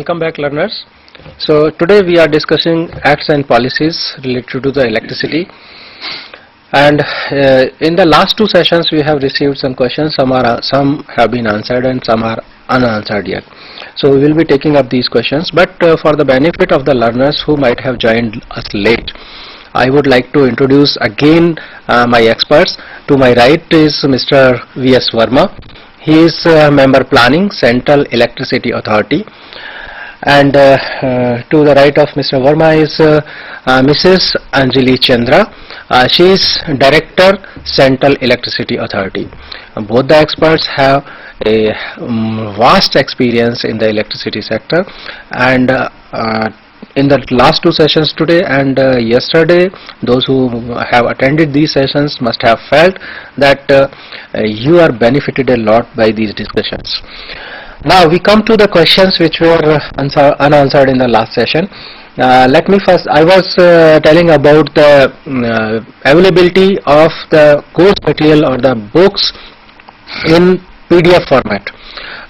Welcome back, learners. So today we are discussing acts and policies related to the electricity, and in the last two sessions we have received some questions. Some have been answered and some are unanswered yet. So we will be taking up these questions, but for the benefit of the learners who might have joined us late, I would like to introduce again my experts. To my right is Mr. V.S. Verma. He is member planning, Central Electricity Authority. And to the right of Mr. Verma is Mrs. Anjali Chandra. She is Director, Central Electricity Authority. Both the experts have a vast experience in the electricity sector, and in the last two sessions today and yesterday, those who have attended these sessions must have felt that you are benefited a lot by these discussions. Now we come to the questions which were unanswered in the last session. Let me first, I was telling about the availability of the course material or the books in PDF format.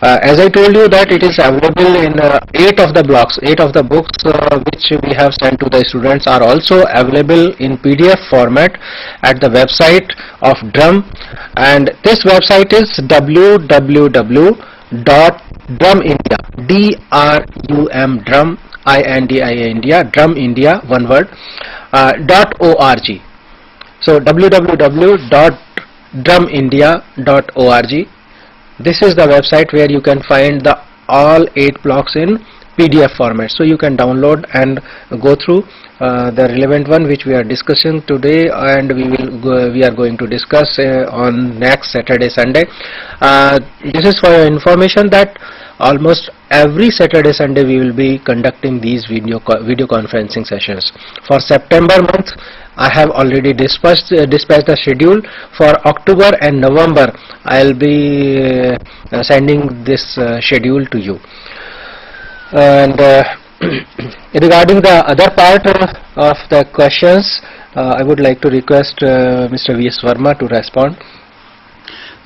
As I told you that it is available in 8 of the blocks. 8 of the books which we have sent to the students are also available in PDF format at the website of DRUM, and this website is www.drumindia, DRUM, India, Drum India, one word, .org. So www.drumindia.org. This is the website where you can find the all 8 blocks in PDF format. So you can download and go through the relevant one which we are discussing today, and we are going to discuss on next Saturday, Sunday. This is for your information that almost every Saturday, Sunday we will be conducting these video conferencing sessions. For September month, I have already dispatched the schedule. For October and November, I'll be sending this schedule to you. And regarding the other part of the questions, I would like to request Mr. V.S. Verma to respond.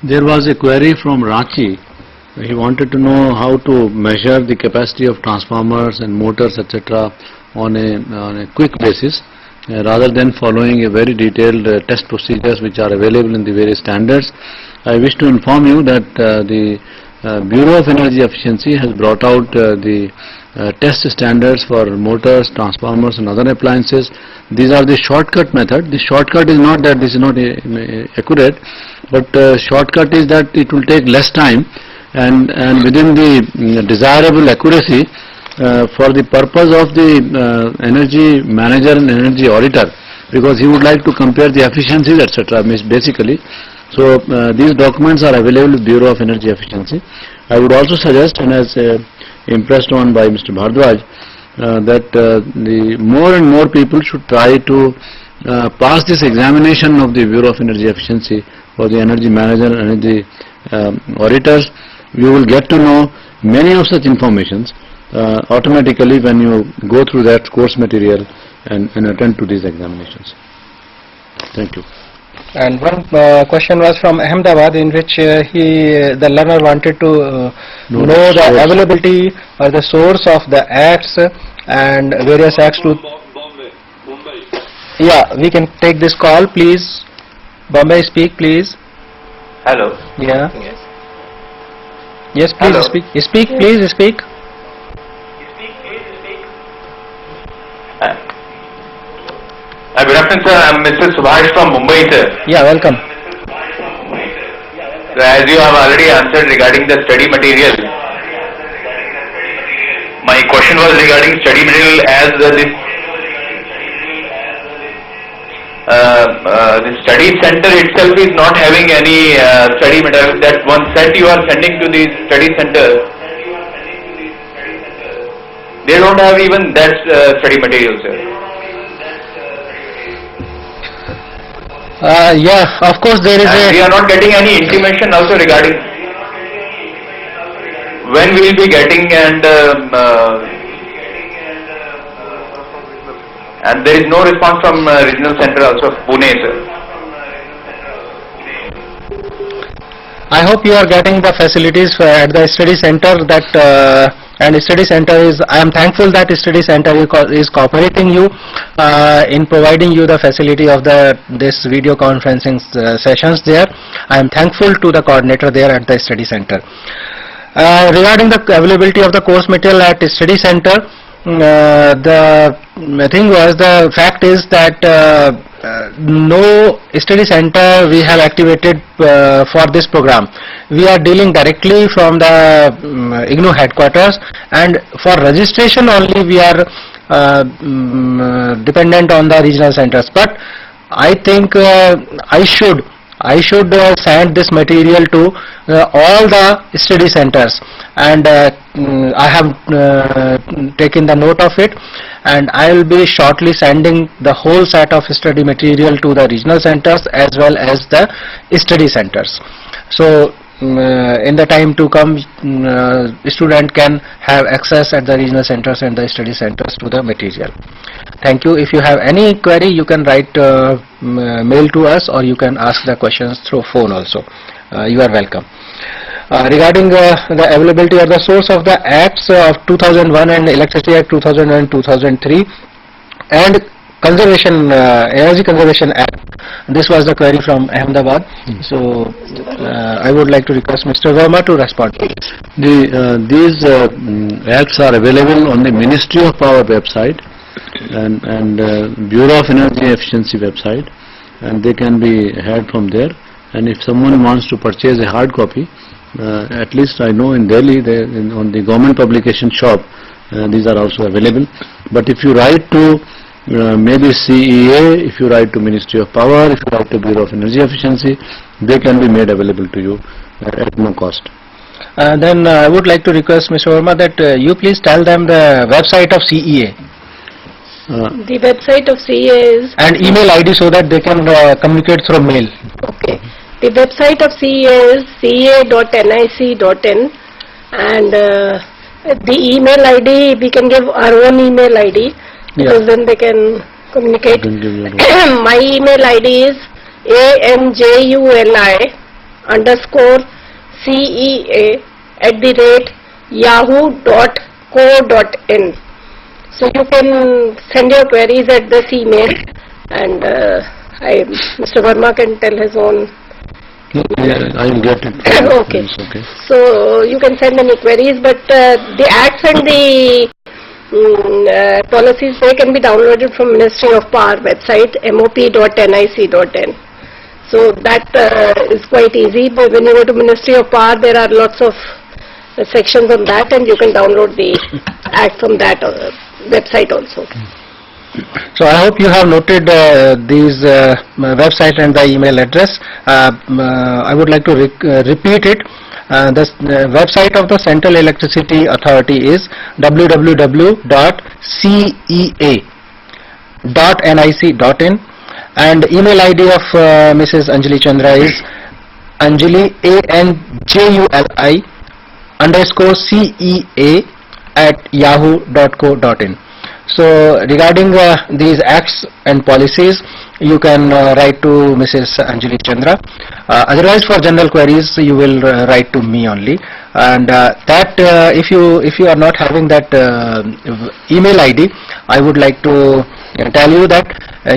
There was a query from Ranchi. He wanted to know how to measure the capacity of transformers and motors, etc. on a quick basis, rather than following a very detailed test procedures which are available in the various standards. I wish to inform you that the Bureau of Energy Efficiency has brought out the test standards for motors, transformers and other appliances. These are the shortcut method. The shortcut is not that this is not accurate, but shortcut is that it will take less time and within the desirable accuracy for the purpose of the energy manager and energy auditor, because he would like to compare the efficiencies, etc. basically. So these documents are available with Bureau of Energy Efficiency. I would also suggest, and as impressed on by Mr. Bhardwaj, that the more and more people should try to pass this examination of the Bureau of Energy Efficiency for the energy manager and energy auditors. You will get to know many of such informations automatically when you go through that course material and attend to these examinations. Thank you. And one question was from Ahmedabad, in which the learner wanted to know the availability or the source of the acts and various acts to. Bombay. Yeah, we can take this call, please. Bombay, speak, please. Hello. Yeah. Yes, please. Hello. Speak. Speak, yes. Please speak. Good afternoon, sir. I'm Mr. Subhash from Mumbai, sir. Yeah, welcome. So as you have already answered regarding the study material, my question was regarding study material as the study center itself is not having any study material. That one set you are sending to the study center, they don't have even that study material, sir. Yeah, of course there is And we are not getting any intimation also regarding when we will be getting, and there is no response from regional center also of Pune, sir. I hope you are getting the facilities at the study center that and study center is, I am thankful that study center is cooperating you in providing you the facility of this video conferencing sessions there. I am thankful to the coordinator there at the study center. Regarding the availability of the course material at study center, the thing was, the fact is that no study center we have activated for this program. We are dealing directly from the IGNOU headquarters, and for registration only we are dependent on the regional centers. But I think I should send this material to all the study centers, and I have taken the note of it, and I will be shortly sending the whole set of study material to the regional centers as well as the study centers. So in the time to come, student can have access at the regional centers and the study centers to the material. Thank you. If you have any query, you can write mail to us, or you can ask the questions through phone also. You are welcome. Regarding the availability or the source of the acts of 2001 and Electricity Act 2000 and 2003 and Conservation Energy Conservation Act, this was the query from Ahmedabad. So I would like to request Mr. Verma to respond to this. These acts are available on the Ministry of Power website and Bureau of Energy Efficiency website, and they can be had from there. And if someone wants to purchase a hard copy, at least I know in Delhi on the government publication shop these are also available. But if you write to maybe CEA, if you write to Ministry of Power, if you write to Bureau of Energy Efficiency, they can be made available to you at no cost. Then I would like to request Mr. Verma that you please tell them the website of CEA. The website of CEA is... And email ID so that they can communicate through mail. Okay. The website of CEA is cea.nic.in, and the email ID, we can give our own email ID, because then they can communicate. My email ID is anjuli@yahoo.co.in. So you can send your queries at this email, and Mr. Verma can tell his own. Yeah, I will get it. Okay. Okay. So you can send any queries, but the acts and the policies, they can be downloaded from Ministry of Power website, mop.nic.in. So that is quite easy. But when you go to Ministry of Power, there are lots of sections on that, and you can download the act from that website also. So I hope you have noted these website and the email address. I would like to repeat it. The website of the Central Electricity Authority is www.cea.nic.in, and email ID of Mrs. Anjali Chandra is Anjali ANJULI_CEA@yahoo.co.in. So regarding these acts and policies, you can write to Mrs. Anjali Chandra. Otherwise, for general queries, you will write to me only. And if you are not having that email ID, I would like to tell you that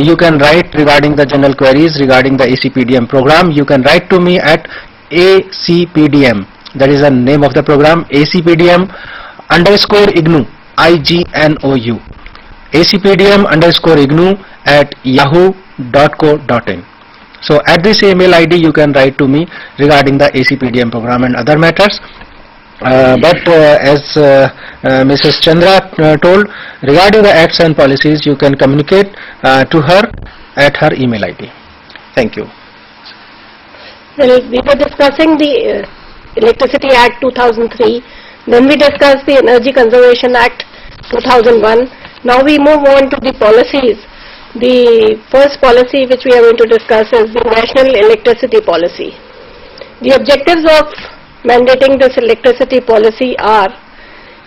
you can write regarding the general queries regarding the ACPDM program. You can write to me at ACPDM. That is the name of the program, ACPDM_IGNOU, IGNOU. ACPDM_IGNOU@yahoo.co.in. So at this email ID you can write to me regarding the ACPDM program and other matters. But as Mrs. Chandra told, regarding the acts and policies, you can communicate to her at her email ID. Thank you. Well, we were discussing the Electricity Act 2003, then we discussed the Energy Conservation Act 2001. Now we move on to the policies. The first policy which we are going to discuss is the National Electricity Policy. The objectives of mandating this electricity policy are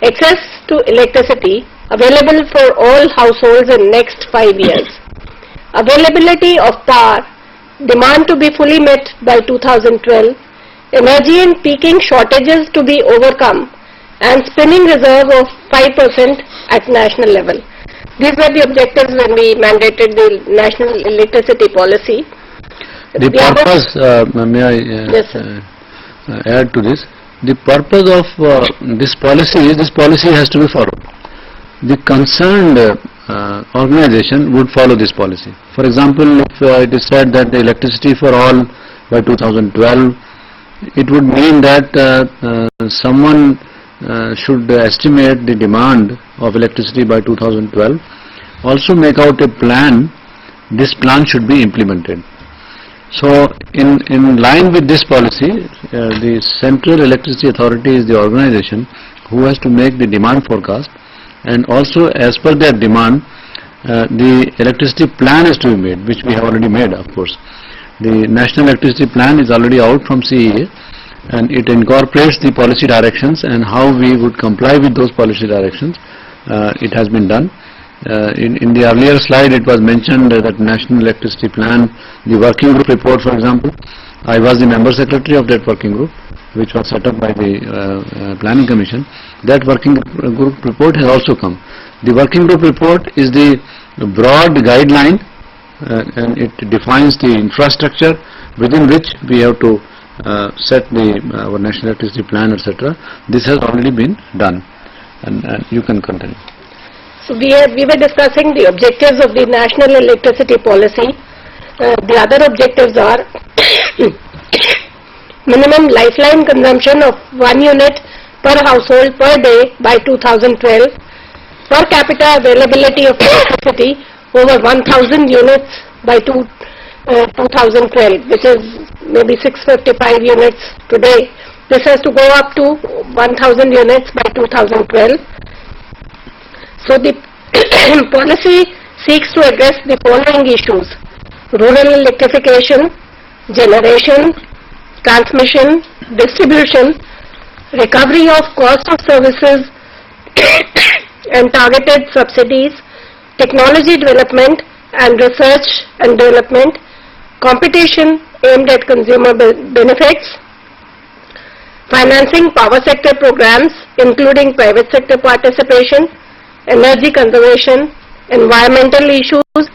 access to electricity available for all households in next 5 years, availability of power, demand to be fully met by 2012, energy and peaking shortages to be overcome, and spinning reserve of 5% at national level. These were the objectives when we mandated the National Electricity Policy. The purpose, may I Yes, sir. Add to this? The purpose of this policy has to be followed. The concerned organization would follow this policy. For example, if it is said that the electricity for all by 2012, it would mean that someone should estimate the demand of electricity by 2012, also make out a plan. This plan should be implemented. So in line with this policy, the Central Electricity Authority is the organization who has to make the demand forecast, and also as per their demand, the electricity plan is to be made, which we have already made, of course. The National Electricity Plan is already out from CEA, and it incorporates the policy directions and how we would comply with those policy directions. It has been done. In the earlier slide it was mentioned that National Electricity Plan, the working group report, for example, I was the member secretary of that working group, which was set up by the Planning Commission. That working group report has also come. The working group report is the broad guideline and it defines the infrastructure within which we have to set our National Electricity Plan, etc. This has already been done, and you can continue. So we were discussing the objectives of the National Electricity Policy. The other objectives are minimum lifeline consumption of 1 unit per household per day by 2012, per capita availability of electricity over 1,000 units by 2012, which is maybe 655 units today. This has to go up to 1,000 units by 2012. So the policy seeks to address the following issues: rural electrification, generation, transmission, distribution, recovery of cost of services and targeted subsidies, technology development and research and development, competition aimed at consumer benefits, financing power sector programs including private sector participation, energy conservation, environmental issues,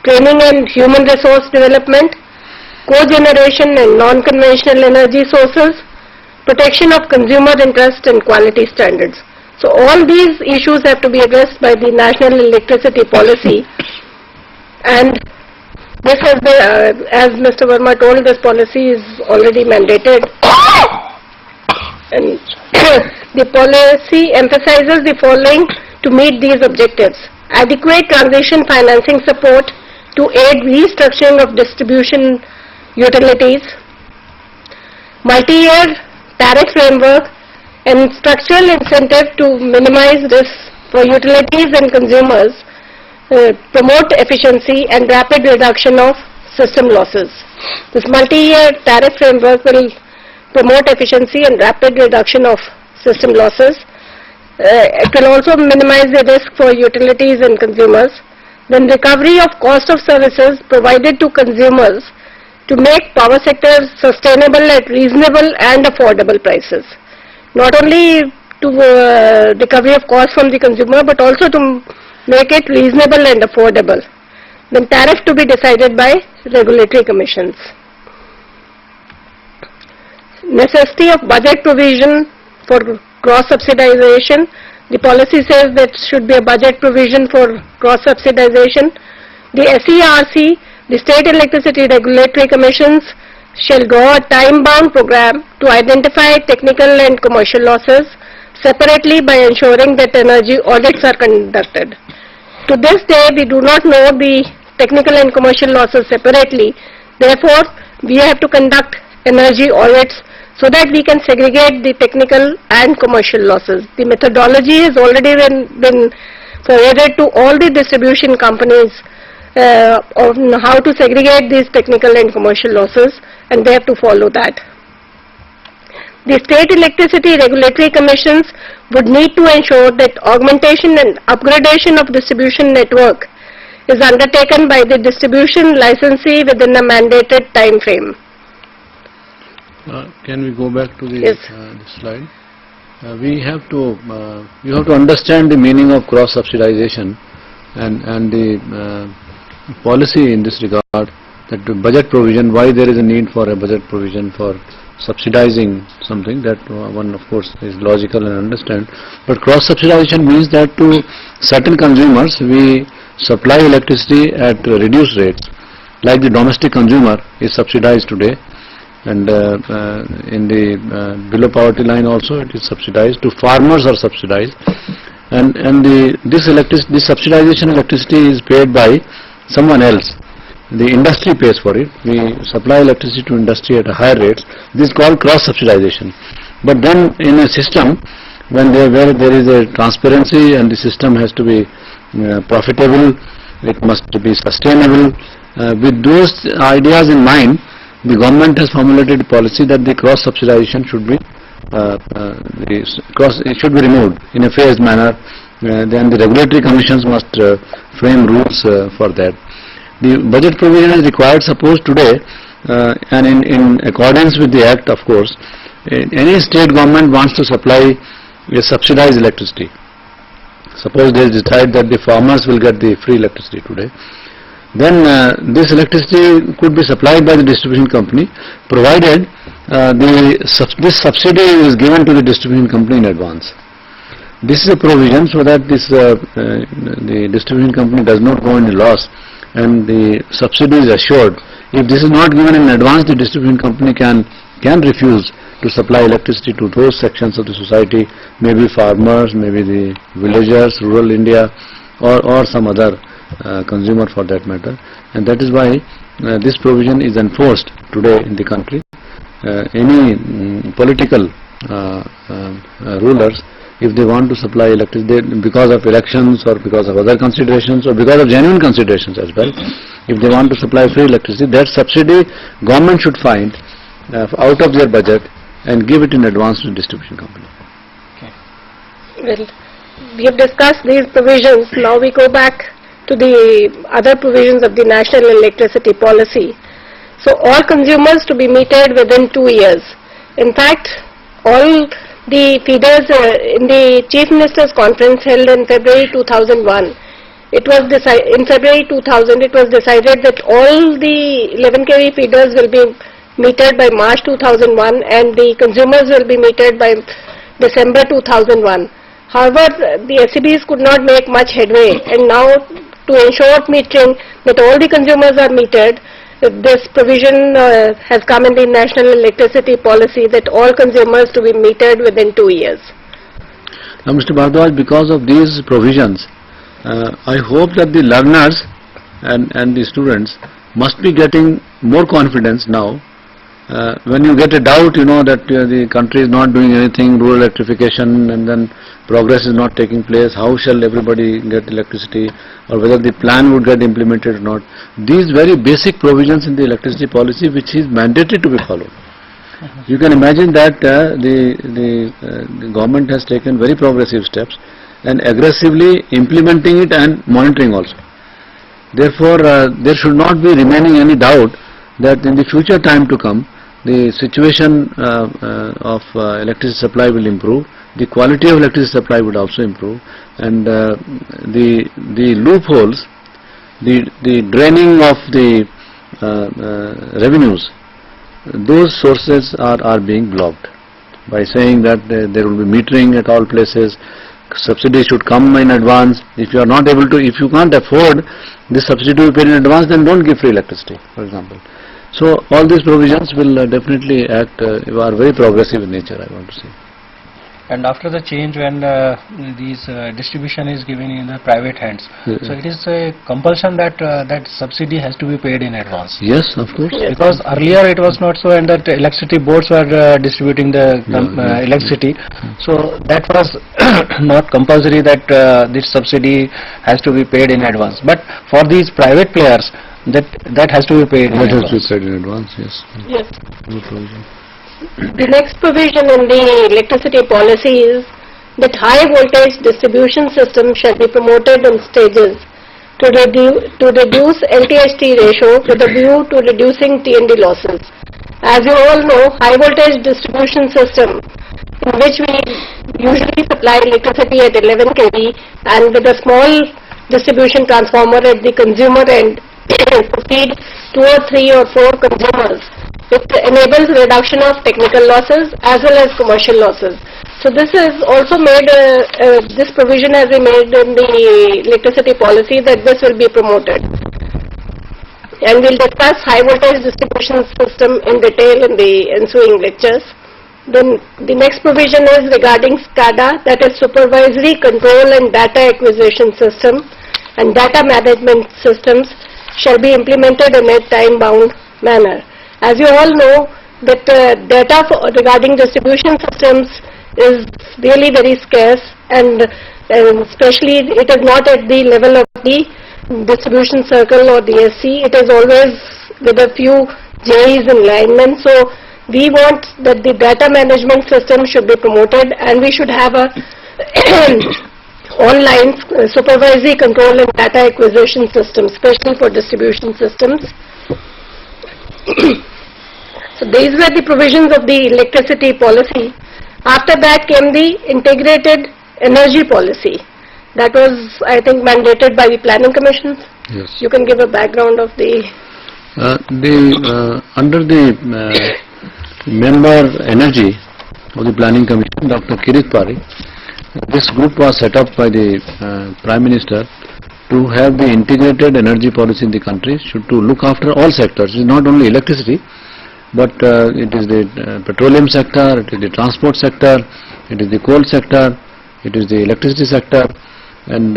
training and human resource development, cogeneration and non-conventional energy sources, protection of consumer interest and quality standards. So all these issues have to be addressed by the National Electricity Policy, and this has been, as Mr. Verma told, this policy is already mandated. And the policy emphasizes the following to meet these objectives: adequate transition financing support to aid restructuring of distribution utilities, multi-year tariff framework and structural incentive to minimize risks for utilities and consumers, promote efficiency and rapid reduction of system losses. This multi-year tariff framework will promote efficiency and rapid reduction of system losses. It will also minimize the risk for utilities and consumers. Then recovery of cost of services provided to consumers to make power sector sustainable at reasonable and affordable prices. Not only to recovery of cost from the consumer, but also to make it reasonable and affordable. Then tariff to be decided by regulatory commissions. Necessity of budget provision for cross subsidization. The policy says that should be a budget provision for cross subsidization. The SERC, the State Electricity Regulatory Commissions, shall draw a time-bound program to identify technical and commercial losses separately by ensuring that energy audits are conducted. To this day, we do not know the technical and commercial losses separately. Therefore, we have to conduct energy audits so that we can segregate the technical and commercial losses. The methodology has already been forwarded to all the distribution companies on how to segregate these technical and commercial losses, and they have to follow that. The state electricity regulatory commissions would need to ensure that augmentation and upgradation of distribution network is undertaken by the distribution licensee within a mandated time frame. Can we go back to the Yes. this slide? You have to understand the meaning of cross subsidization and the policy in this regard, that the budget provision, why there is a need for a budget provision for subsidizing something, that one of course is logical and understand. But cross subsidization means that to certain consumers we supply electricity at reduced rates, like the domestic consumer is subsidized today, and in the below poverty line also it is subsidized. To farmers are subsidized, and this subsidization electricity is paid by someone else. The industry pays for it. We supply electricity to industry at a higher rates. This is called cross subsidization. But then in a system where there is a transparency and the system has to be profitable, it must be sustainable. With those ideas in mind, the government has formulated a policy that the cross subsidization should be removed in a phased manner. Then the regulatory commissions must frame rules for that. The budget provision is required, suppose today, and in accordance with the Act, of course, any state government wants to supply a subsidized electricity. Suppose they decide that the farmers will get the free electricity today, then this electricity could be supplied by the distribution company, provided this subsidy is given to the distribution company in advance. This is a provision so that the distribution company does not go into loss, and the subsidy is assured. If this is not given in advance, the distribution company can refuse to supply electricity to those sections of the society, maybe farmers, maybe the villagers, rural India, or some other consumer for that matter. And that is why this provision is enforced today in the country. Any political rulers, if they want to supply electricity because of elections or because of other considerations or because of genuine considerations as well, if they want to supply free electricity, that subsidy government should find out of their budget and give it in advance to the distribution company. Well, we have discussed these provisions. Now we go back to the other provisions of the National Electricity Policy. So all consumers to be metered within 2 years. In fact, all the feeders in the Chief Minister's Conference held in February 2001, in February 2000 it was decided that all the 11 kV feeders will be metered by March 2001 and the consumers will be metered by December 2001. However, the SEBs could not make much headway, and now to ensure metering, that all the consumers are metered, this provision has come in the National Electricity Policy that all consumers to be metered within 2 years. Now, Mr. Bhardwaj, because of these provisions, I hope that the learners and the students must be getting more confidence now. When you get a doubt, you know, that the country is not doing anything, rural electrification, and then progress is not taking place, how shall everybody get electricity, or whether the plan would get implemented or not. These very basic provisions in the electricity policy, which is mandated to be followed. You can imagine that the government has taken very progressive steps and aggressively implementing it and monitoring also. Therefore, there should not be remaining any doubt that in the future time to come, the situation of electricity supply will improve, the quality of electricity supply would also improve, and the loopholes, the draining of the revenues, those sources are being blocked by saying that there will be metering at all places. Subsidy should come in advance. If you are not able to, if you can't afford this subsidy to be paid in advance, then don't give free electricity, for example. So all these provisions will definitely are very progressive in nature, I want to say. and after the change when these distribution is given in the private hands, so it is a compulsion that that subsidy has to be paid in advance. Yes, of course. Because earlier it was not so, and that electricity boards were distributing the electricity, so that was not compulsory that this subsidy has to be paid in advance. But for these private players, that has to be paid in That has advance. to be paid in advance, yes. Yes. No provision. The next provision in the electricity policy is that high voltage distribution system shall be promoted in stages to reduce LTHT ratio with a view to reducing T&D losses. As you all know, high voltage distribution system, in which we usually supply electricity at 11 kV and with a small distribution transformer at the consumer end to feed 2 or 3 or 4 consumers. It enables reduction of technical losses as well as commercial losses. So this is also made, this provision has been made in the electricity policy that this will be promoted. And we'll discuss high voltage distribution system in detail in the ensuing lectures. Then the next provision is regarding SCADA, that is Supervisory Control and Data Acquisition System, and data management systems shall be implemented in a time-bound manner. As you all know, that data regarding distribution systems is really very scarce, and especially it is not at the level of the distribution circle or DSC. It is always with a few JEs and linemen. So we want that the data management system should be promoted, and we should have a online supervisory control and data acquisition system, especially for distribution systems. So these were the provisions of the electricity policy. After that came the integrated energy policy. That was, I think, mandated by the planning commissions. Yes. You can give a background of the... Under the member energy of the planning commission, Dr. Kirit Parikh, this group was set up by the Prime Minister to have the integrated energy policy in the country, to look after all sectors. It is not only electricity, but it is the petroleum sector, it is the transport sector, it is the coal sector, it is the electricity sector, and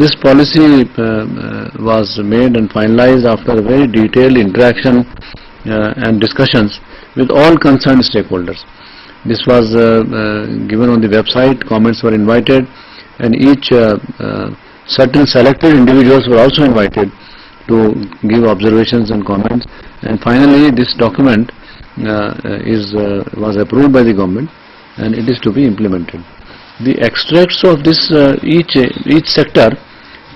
this policy was made and finalized after a very detailed interaction and discussions with all concerned stakeholders. This was given on the website, comments were invited, and each certain selected individuals were also invited to give observations and comments, and finally this document was approved by the government, and it is to be implemented. The extracts of this each sector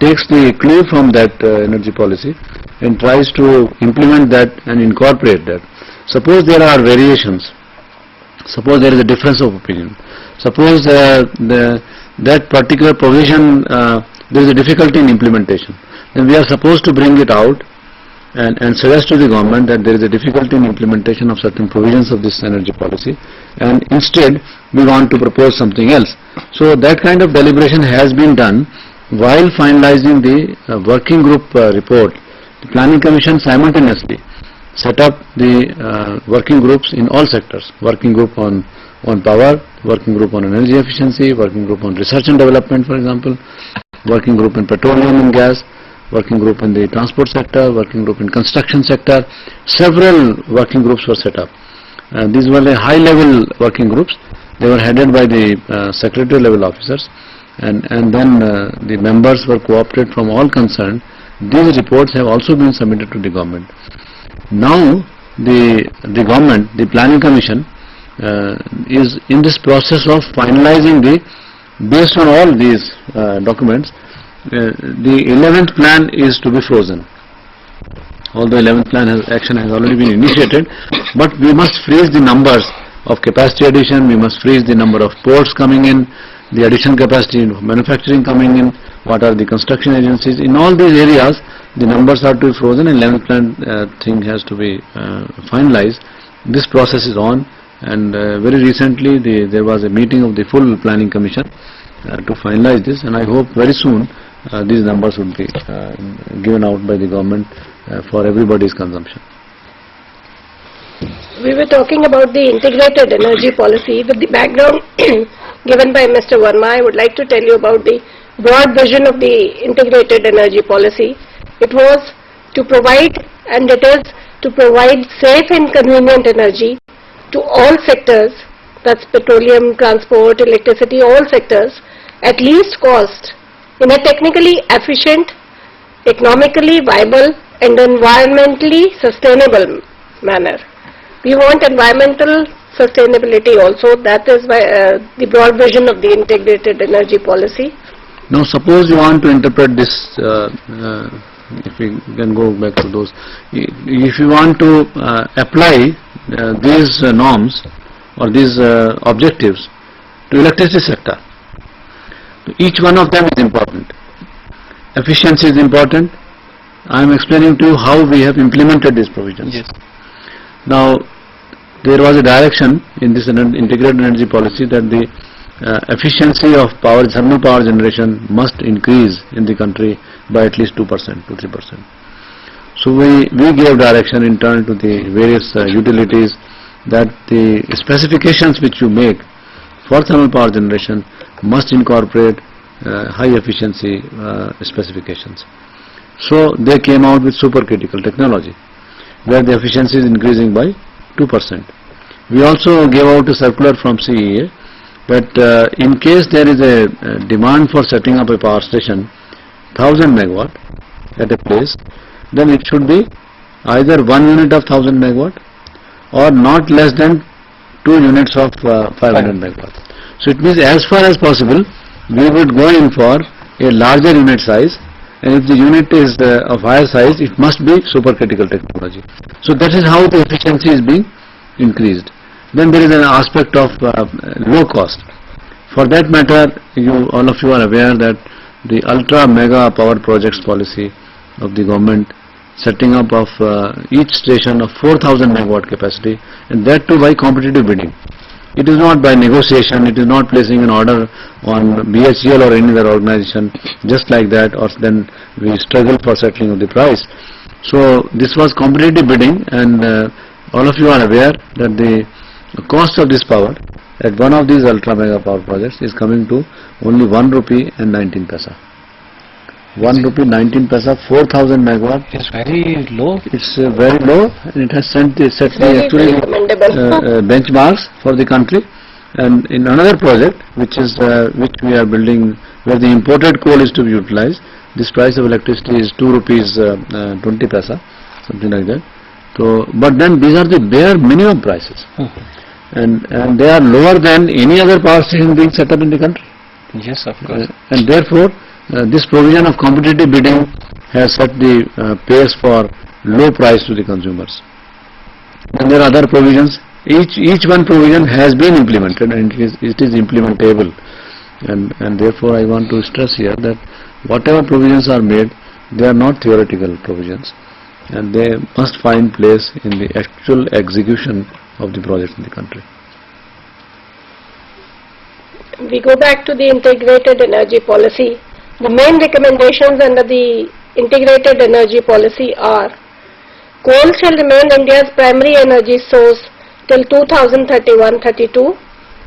takes the clue from that energy policy and tries to implement that and incorporate that. Suppose there are variations, suppose there is a difference of opinion, suppose that particular provision there is a difficulty in implementation, then we are supposed to bring it out and suggest to the government that there is a difficulty in implementation of certain provisions of this energy policy, and instead we want to propose something else. So that kind of deliberation has been done while finalizing the working group report. The Planning Commission simultaneously set up the working groups in all sectors, working group on power, working group on energy efficiency, working group on research and development, for example, working group in petroleum and gas, working group in the transport sector, working group in construction sector. Several working groups were set up. These were the high-level working groups. They were headed by the secretary level officers, and then the members were co-opted from all concerned. These reports have also been submitted to the government. Now the government, the Planning Commission, is in this process of finalizing based on all these documents, the 11th plan is to be frozen. Although 11th plan action has already been initiated, but we must freeze the numbers of capacity addition, we must freeze the number of ports coming in, the additional capacity of manufacturing coming in, what are the construction agencies. In all these areas, the numbers are to be frozen, and 11th plan thing has to be finalized. This process is on, and very recently there was a meeting of the full Planning Commission to finalize this, and I hope very soon these numbers would be given out by the government for everybody's consumption. We were talking about the integrated energy policy, but the background given by Mr. Verma, I would like to tell you about the broad vision of the integrated energy policy. It was to provide, and it is to provide safe and convenient energy to all sectors, that's petroleum, transport, electricity, all sectors, at least cost, in a technically efficient, economically viable and environmentally sustainable manner. We want environmental sustainability also. That is the broad vision of the integrated energy policy. Now suppose you want to interpret this, if we can go back to those, if you want to apply these norms or these objectives to electricity sector, each one of them is important. Efficiency is important. I am explaining to you how we have implemented these provisions. Yes. Now, there was a direction in this integrated energy policy that the efficiency of thermal power generation must increase in the country by at least 2% to 3%. So we gave direction in turn to the various utilities that the specifications which you make for thermal power generation must incorporate high efficiency specifications. So they came out with supercritical technology, where the efficiency is increasing by 2%. We also gave out a circular from CEA that in case there is a demand for setting up a power station 1000 megawatt at a place, then it should be either 1 unit of 1000 megawatt or not less than 2 units of 500 megawatt. So it means as far as possible we would go in for a larger unit size, and if the unit is of higher size, it must be supercritical technology. So that is how the efficiency is being increased. Then there is an aspect of low cost. For that matter, all of you are aware that the ultra mega power projects policy of the government, setting up of each station of 4000 megawatt capacity, and that too by competitive bidding. It is not by negotiation, it is not placing an order on BHEL or any other organization just like that, or then we struggle for settling of the price. So this was competitive bidding, and all of you are aware that the cost of this power at one of these ultra mega power projects is coming to only 1 rupee and 19 paisa. 1 rupee 19 paisa, 4000 megawatt. It's very low. It's very low, and it has set the actually benchmarks for the country. And in another project, which we are building, where the imported coal is to be utilized, this price of electricity is 2 rupees 20 paisa, something like that. So, but then these are the bare minimum prices, and they are lower than any other power station being set up in the country. Yes, of course. And therefore, this provision of competitive bidding has set the pace for low price to the consumers. And there are other provisions. Each one provision has been implemented, and it is implementable. And therefore, I want to stress here that whatever provisions are made, they are not theoretical provisions, and they must find place in the actual execution of the projects in the country. We go back to the integrated energy policy. The main recommendations under the integrated energy policy are: coal shall remain India's primary energy source till 2031-32.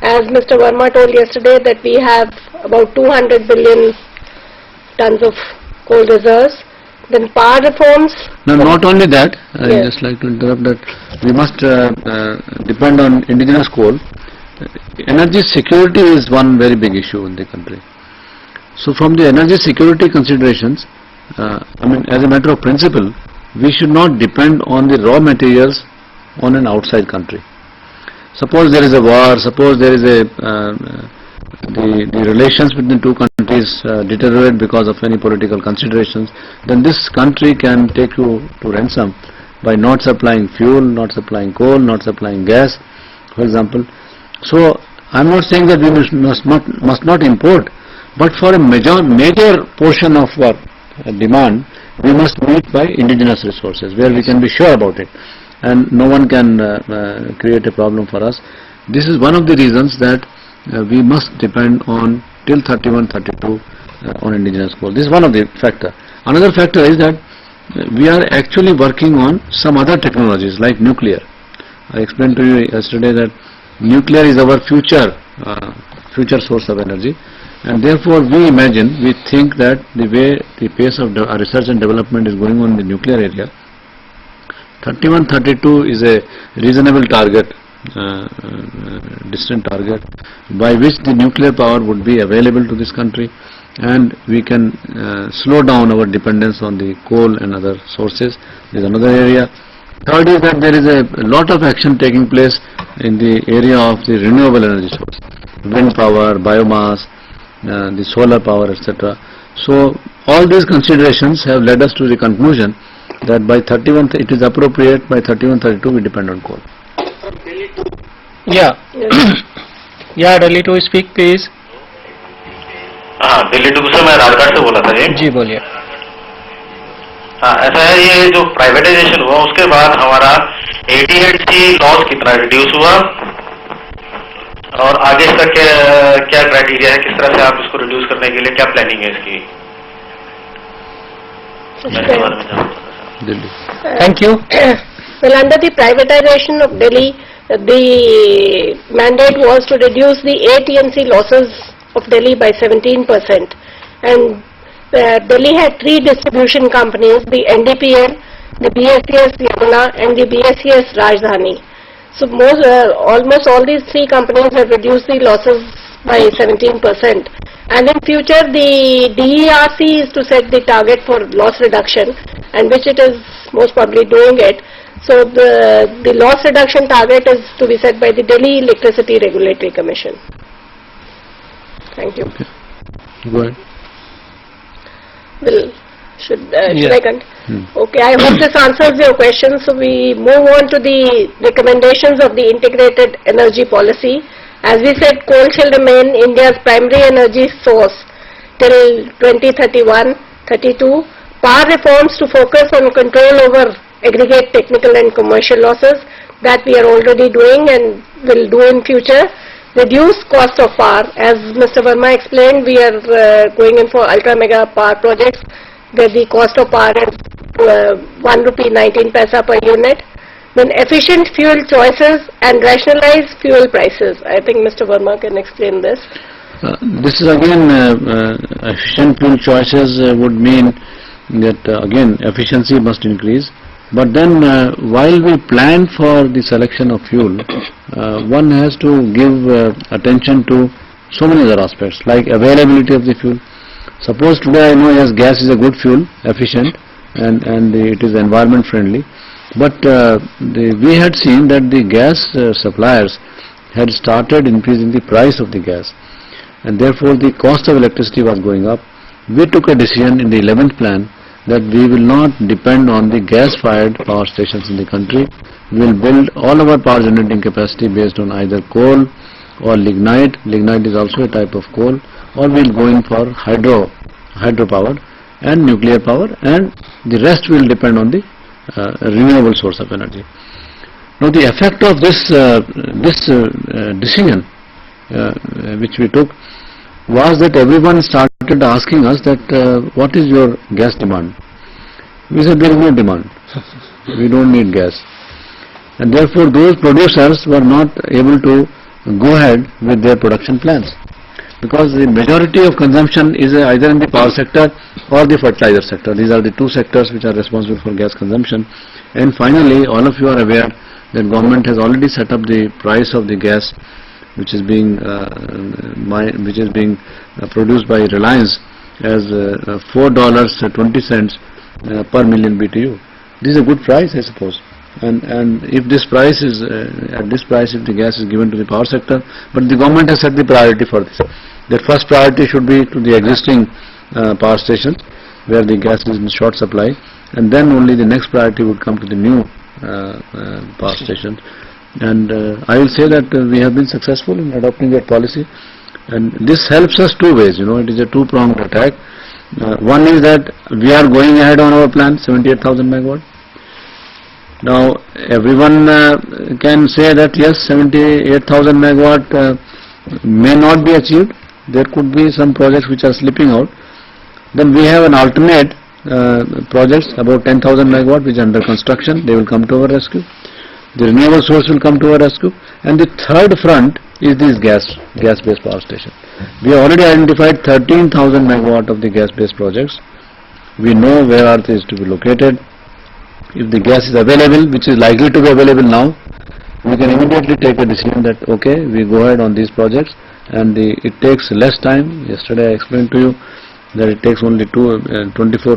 As Mr. Verma told yesterday that we have about 200 billion tons of coal reserves. Then power reforms. Now, not only that, I Yes. just like to interrupt that we must depend on indigenous coal. Energy security is one very big issue in the country. So from the energy security considerations, I mean, as a matter of principle, we should not depend on the raw materials on an outside country. Suppose there is a war, suppose there is the relations between two countries deteriorate because of any political considerations, then this country can take you to ransom by not supplying fuel, not supplying coal, not supplying gas, for example. So I am not saying that we must not import, but for a major portion of our demand, we must meet by indigenous resources, where we can be sure about it, and no one can create a problem for us. This is one of the reasons that we must depend on till 31-32 on indigenous coal. This is one of the factor. Another factor is that we are actually working on some other technologies like nuclear. I explained to you yesterday that nuclear is our future future source of energy. And therefore we think that the way the pace of research and development is going on in the nuclear area, 3132 is a reasonable target, distant target, by which the nuclear power would be available to this country, and we can slow down our dependence on the coal and other sources. This is another area. Third is that there is a lot of action taking place in the area of the renewable energy source, wind power, biomass, the solar power, etc. So all these considerations have led us to the conclusion that by 31, it is appropriate, by 31-32 we depend on coal. Yeah. Yeah, Delhi to speak please. हाँ, Delhi to से मैं राजघाट से बोला था जी बोलिए. हाँ, ऐसा है, ये जो प्राइवेटाइजेशन हुआ उसके बाद हमारा 88C लॉस कितना रिड्यूस हुआ और आगे इसका क्या क्राइटेरिया है, किस तरह से आप इसको रिड्यूस करने के लिए क्या प्लानिंग है इसकी? Thank you. Well, under the privatization of Delhi, the mandate was to reduce the AT&C losses of Delhi by 17%. And Delhi had 3 distribution companies, the NDPL, the BSES Yamuna and the BSES Rajdhani. So almost all these 3 companies have reduced the losses by 17%. And in future the DERC is to set the target for loss reduction, and which it is most probably doing it. So the loss reduction target is to be set by the Delhi Electricity Regulatory Commission. Thank you. Okay. Go ahead. Well, should Yeah. I continue? Okay, I hope this answers your question. So we move on to the recommendations of the integrated energy policy. As we said, coal shall remain India's primary energy source till 2031-32. Power reforms to focus on control over aggregate technical and commercial losses, that we are already doing and will do in future. Reduce cost of power. As Mr. Verma explained, we are going in for ultra mega power projects where the cost of power is ₹1.19 per unit. Then efficient fuel choices and rationalize fuel prices. I think Mr. Verma can explain this. This is again efficient fuel choices would mean that again efficiency must increase. But then while we plan for the selection of fuel, one has to give attention to so many other aspects like availability of the fuel. Suppose today I know yes, gas is a good fuel, efficient, and it is environment friendly. But we had seen that the gas suppliers had started increasing the price of the gas, and therefore the cost of electricity was going up. We took a decision in the 11th plan that we will not depend on the gas-fired power stations in the country. We will build all our power generating capacity based on either coal or lignite. Lignite is also a type of coal, or we will go in for hydropower and nuclear power, and the rest will depend on the renewable source of energy. Now the effect of this decision which we took was that everyone started asking us that what is your gas demand? We said there is no demand. We don't need gas. And therefore those producers were not able to go ahead with their production plans, because the majority of consumption is either in the power sector or the fertilizer sector. These are the 2 sectors which are responsible for gas consumption. And finally, all of you are aware that government has already set up the price of the gas which is being produced by Reliance as $4.20 per million BTU. This is a good price, I suppose. And if this price is at this price, if the gas is given to the power sector, but the government has set the priority for this. The first priority should be to the existing power stations where the gas is in short supply, and then only the next priority would come to the new power stations. And I will say that we have been successful in adopting that policy, and this helps us 2 ways. You know, it is a 2-pronged attack. One is that we are going ahead on our plan, 78,000 megawatt. Now everyone can say that yes, 78,000 megawatt may not be achieved. There could be some projects which are slipping out. Then we have an alternate projects about 10,000 megawatt which are under construction. They will come to our rescue. the renewable source will come to our rescue. And the third front is this gas-based power station. We have already identified 13,000 megawatt of the gas-based projects. We know where are these to be located. If the gas is available, which is likely to be available now, we can immediately take a decision that okay, we go ahead on these projects, and it takes less time. Yesterday I explained to you that it takes only 24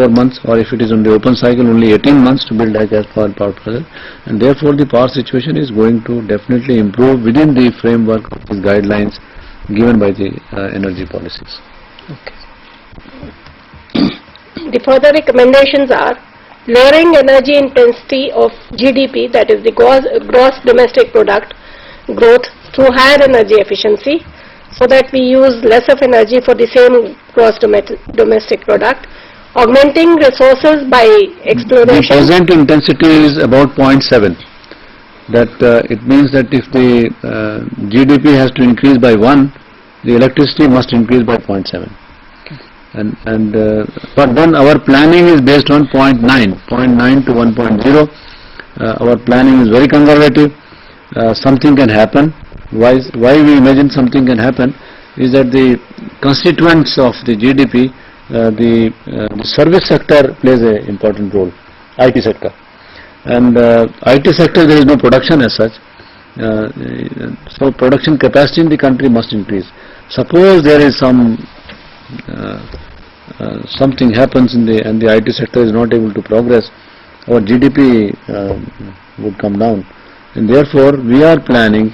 months, or if it is on the open cycle, only 18 months to build a gas power project, and therefore the power situation is going to definitely improve within the framework of these guidelines given by the energy policies. Okay. The further recommendations are lowering energy intensity of GDP, that is the gross domestic product growth, through higher energy efficiency, so that we use less of energy for the same gross domestic product, augmenting resources by exploration. The present intensity is about 0.7. That it means that if the GDP has to increase by 1, the electricity must increase by 0.7. But then our planning is based on 0.9 to 1.0. Our planning is very conservative. Something can happen. Why we imagine something can happen is that the constituents of the GDP, the service sector plays an important role, IT sector. And IT sector, there is no production as such. So production capacity in the country must increase. Suppose there is something happens and the IT sector is not able to progress, our GDP would come down. And therefore, we are planning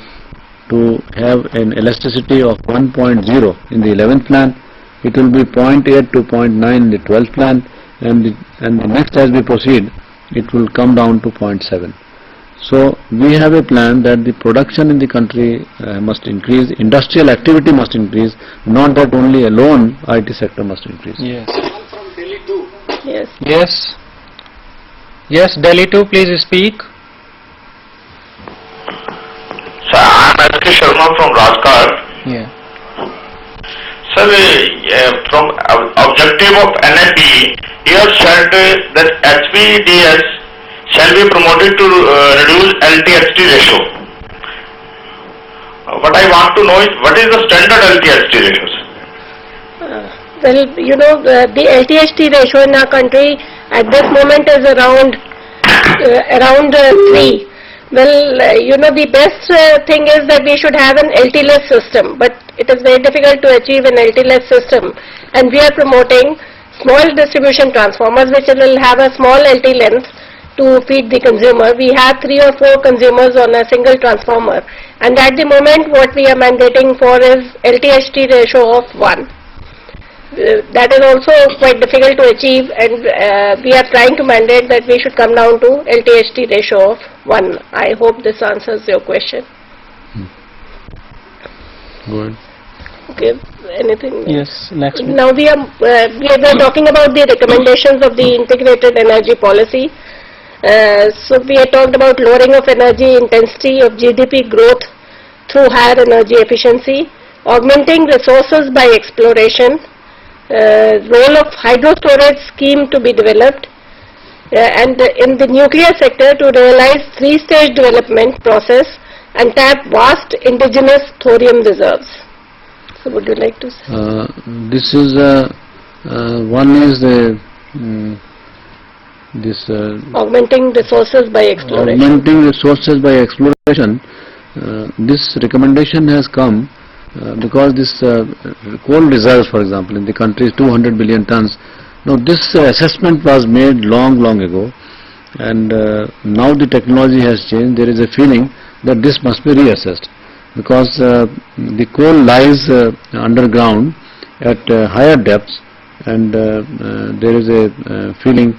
to have an elasticity of 1.0 in the 11th plan. It will be 0.8 to 0.9 in the 12th plan, and the next, as we proceed, it will come down to 0.7. So we have a plan that the production in the country must increase, industrial activity must increase, not that only alone IT sector must increase. Yes. From Delhi too. Yes. Yes. Yes, Delhi too, please speak. Sir, I am S.K. Sharma from Rajkot. Yeah. Sir, from objective of NAP, you have said that HVDS shall be promoted to reduce LTHT ratio. What I want to know is, what is the standard LTHT ratio? Well, you know, the LTHT ratio in our country at this moment is around 3. Well, you know, the best thing is that we should have an LT-less system, but it is very difficult to achieve an LT-less system, and we are promoting small distribution transformers which will have a small LT length to feed the consumer. We have 3 or 4 consumers on a single transformer, and at the moment what we are mandating for is LTHT ratio of 1. That is also quite difficult to achieve, and we are trying to mandate that we should come down to LTHT ratio of 1. I hope this answers your question. Go ahead. Okay, anything? Yes, next. Now we are talking about the recommendations of the integrated energy policy. So we have talked about lowering of energy intensity of GDP growth through higher energy efficiency, augmenting resources by exploration, role of hydro storage scheme to be developed, and in the nuclear sector to realize 3-stage development process and tap vast indigenous thorium reserves. So would you like to say? This is one is the augmenting resources by exploration. Augmenting resources by exploration. This recommendation has come because this coal reserves, for example, in the country is 200 billion tons. Now this assessment was made long ago, and now the technology has changed. There is a feeling that this must be reassessed, because the coal lies underground at higher depths, and there is a feeling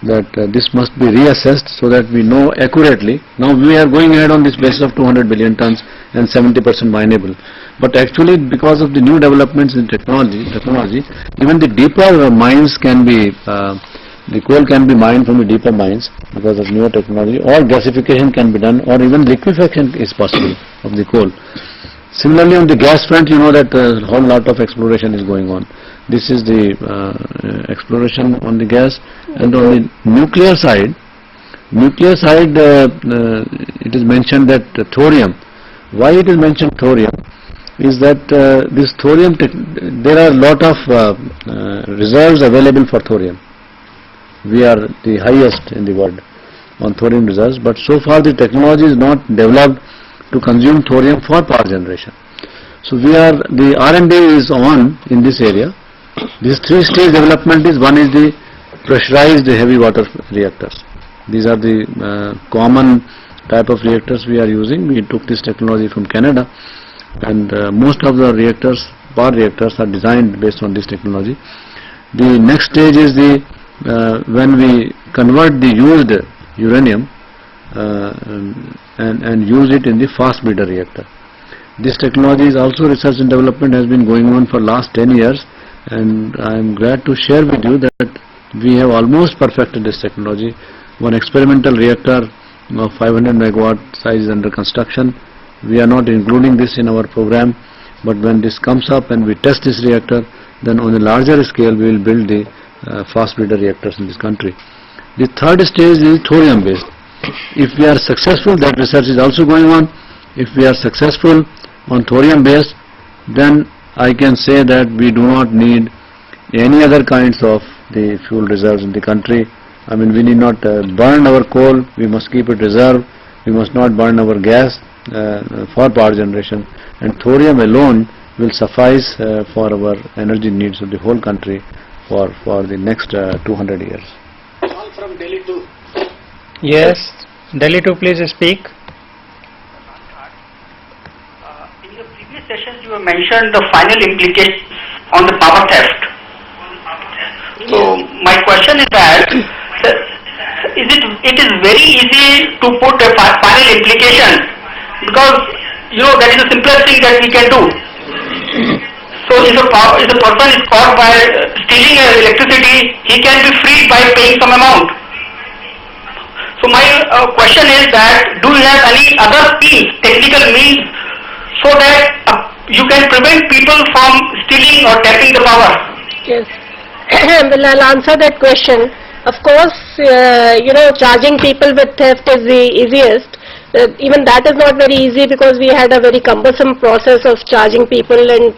that this must be reassessed so that we know accurately. Now we are going ahead on this basis of 200 billion tons and 70% mineable. But actually, because of the new developments in technology, even the deeper mines can be, the coal can be mined from the deeper mines because of newer technology, or gasification can be done, or even liquefaction is possible of the coal. Similarly, on the gas front, you know that a whole lot of exploration is going on. This is the exploration on the gas, and on the nuclear side, Nuclear side, it is mentioned that thorium. Why it is mentioned thorium is that this thorium, there are a lot of reserves available for thorium. We are the highest in the world on thorium reserves, but so far the technology is not developed to consume thorium for power generation. So the R&D is on in this area. This three-stage development is, one is the pressurized heavy water reactors. These are the common type of reactors we are using. We took this technology from Canada, and most of the reactors, power reactors, are designed based on this technology. The next stage is the when we convert the used uranium and use it in the fast breeder reactor. This technology is also research and development has been going on for last 10 years, and I am glad to share with you that we have almost perfected this technology. One experimental reactor of 500 megawatt size is under construction. We are not including this in our program, but when this comes up and we test this reactor, then on a larger scale we will build the fast breeder reactors in this country. The third stage is thorium based. If we are successful, that research is also going on. If we are successful on thorium based, then I can say that we do not need any other kinds of the fuel reserves in the country. I mean, we need not burn our coal, we must keep it reserved, we must not burn our gas for power generation, and thorium alone will suffice for our energy needs of the whole country for the next 200 years. Call from Delhi to. Yes, Delhi to please speak. In your previous sessions, you have mentioned the final implications on the power theft. So my question is that it is very easy to put a final implication, because that is the simplest thing that we can do. So if a person is caught by stealing electricity, he can be freed by paying some amount. So my question is that, do you have any other means, technical means, so that you can prevent people from stealing or tapping the power? Yes. Well, I'll answer that question. Of course, charging people with theft is the easiest. Even that is not very easy, because we had a very cumbersome process of charging people and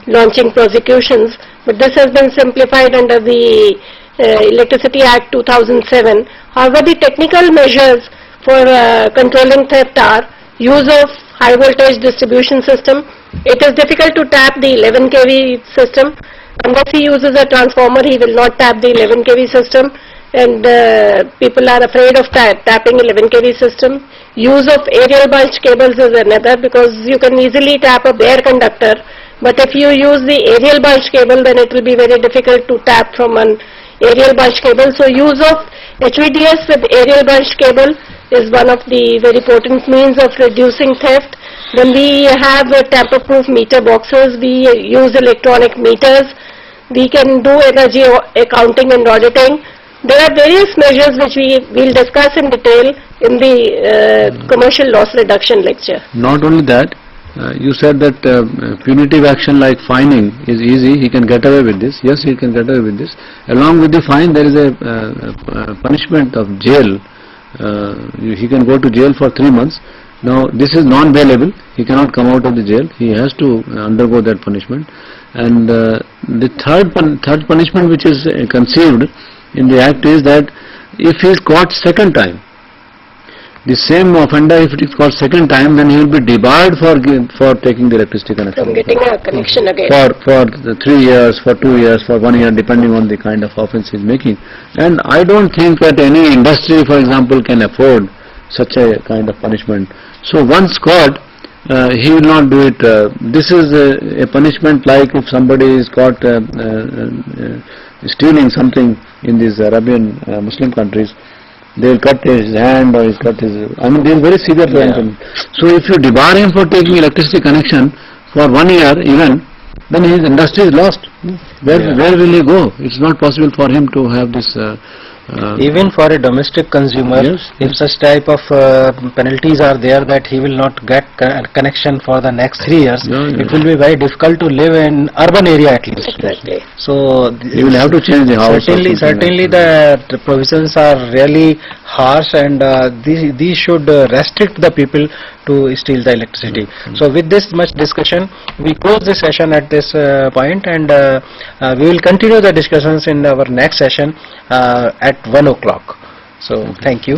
launching prosecutions. But this has been simplified under the Electricity Act 2007. However, the technical measures for controlling theft are use of high voltage distribution system. It is difficult to tap the 11 kV system. Unless he uses a transformer, he will not tap the 11 kV system, and people are afraid of tapping 11 kV system. Use of aerial bulge cables is another, because you can easily tap a bare conductor, but if you use the aerial bulge cable, then it will be very difficult to tap from an aerial bulge cable. So use of HVDS with aerial bulge cable is one of the very potent means of reducing theft. Then we have tamper-proof meter boxes. We use electronic meters. We can do energy accounting and auditing. There are various measures which we will discuss in detail in the commercial loss reduction lecture. Not only that, you said that punitive action like fining is easy, he can get away with this. Yes, he can get away with this. Along with the fine, there is a punishment of jail. He can go to jail for 3 months. Now, this is non-bailable. He cannot come out of the jail. He has to undergo that punishment. And the third punishment which is conceived in the Act is that if he is caught second time, the same offender, if it is caught second time, then he will be debarred for taking the electricity connection. From getting a connection again. For 3 years, for 2 years, for 1 year, depending on the kind of offence he is making. And I don't think that any industry, for example, can afford such a kind of punishment. So once caught, he will not do it. This is a punishment like if somebody is caught stealing something in these Arabian Muslim countries. They will cut his hand or cut his... I mean, they are very severe punishment. So if you debar him for taking electricity connection for 1 year even, then his industry is lost. Where will he go? It's not possible for him to have this Even for a domestic consumer, Yes. if such type of penalties are there that he will not get connection for the next 3 years, Yeah. it will be very difficult to live in urban area at least. Exactly. So You will have to change the house. or certainly, something like the provisions are really harsh, and these should restrict the people to steal the electricity. So with this much discussion, we close this session at this point, and we will continue the discussions in our next session at 1 o'clock. So thank you.